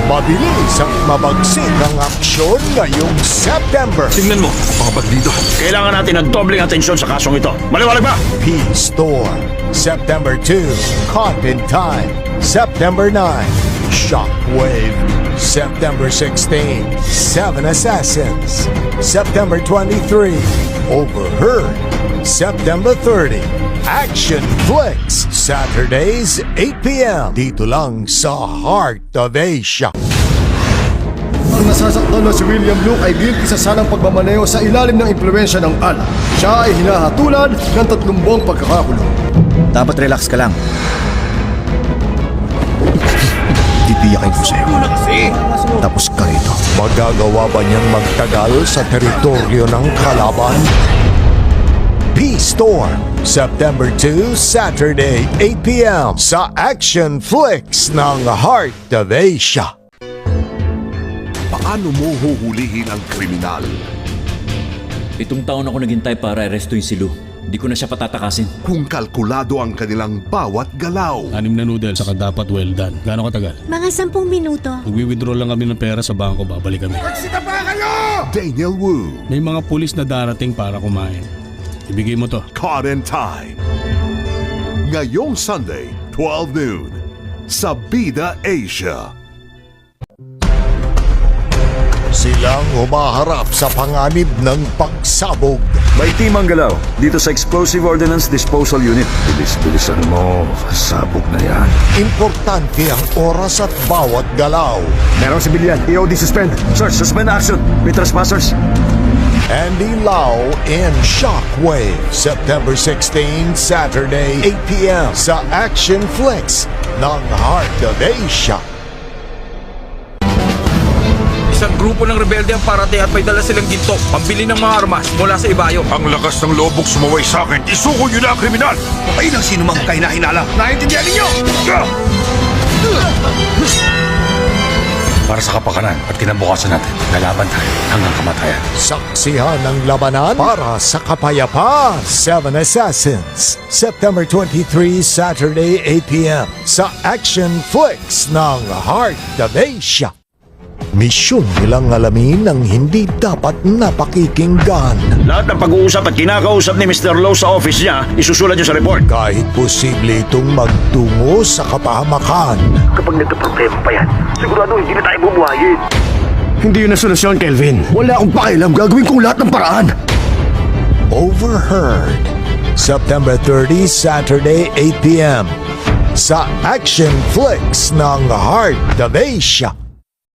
Mabilis at mabagsik ang aksyon ngayong September. Tingnan mo, mga bandido. Kailangan natin ng dobleng atensyon sa kasong ito. Maliwalag ba? P-Storm, September 2. Caught in Time, September 9. Shockwave, September 16. Seven Assassins, September 23. Overheard, September 30. Action Flicks, Saturdays, 8 p.m. Dito lang sa Heart of Asia. Ang nasasaktan na si William Luke ay guilty sa salang pagmamaneo sa ilalim ng impluensya ng alak. Siya ay hinahatulan ng 3 buwang pagkakakulong. Dapat relax ka lang. Titiyakin ko sa'yo. Tapos ka rito. Magagawa ba niyang magtagal sa teritoryo ng kalaban? P-Storm, September 2, Saturday, 8 p.m. sa Action Flicks ng Heart of Asia. Paano mo huhulihin ang kriminal? 7 taon ako naghintay para arestuin si Lou. Hindi ko na siya patatakasin. Kung kalkulado ang kanilang bawat galaw. 6 na noodles, saka dapat well done. Gaano katagal? Mga 10 minuto. Magwi-withdraw lang kami ng pera sa bangko, babalik kami. Daniel Wu, May mga pulis na darating para kumain. Ibigay mo to. Caught in Time. Ngayong Sunday, 12 noon, sa Bida Asia. Silang humaharap sa panganib ng pagsabog. May team ang galaw dito sa Explosive Ordnance Disposal Unit. Bilis-bilisan mo, sabog na yan. Importante ang oras at bawat galaw. Merong sibilyan, EOD suspend. Search, suspend action. May trespassers. Andy Lau in Shockwave, September 16, Saturday, 8 p.m. sa Action Flicks ng Heart of Asia. Isang grupo ng rebelde ang parating at may dala silang ginto, pambili ng mga armas mula sa ibayo. Ang lakas ng lobog sumaway sa akin. Isuko nyo na ang kriminal! Ay ng sino mang kahinahinala. Naintindihan ninyo! Para sa kapakanan at kinabukasan natin, lalaban tayo hanggang kamatayan. Saksihan ang labanan para sa kapayapaan. Seven Assassins, September 23, Saturday, 8 p.m. sa Action Flicks ng Heart of Asia. Misyon nilang alamin ang hindi dapat napakikinggan. Lahat ng pag-uusap at kinakausap ni Mr. Lowe sa office niya, isusulat niyo sa report. Kahit posible itong magtungo sa kapahamakan. Kapag nagka-problema pa yan, sigurado hindi na tayo bubuhayin. Hindi yun ang solusyon, Kelvin. Wala akong pakialam. Gagawin kong lahat ng paraan. Overheard, September 30, Saturday, 8 p.m. sa Action Flicks ng Heart of Asia.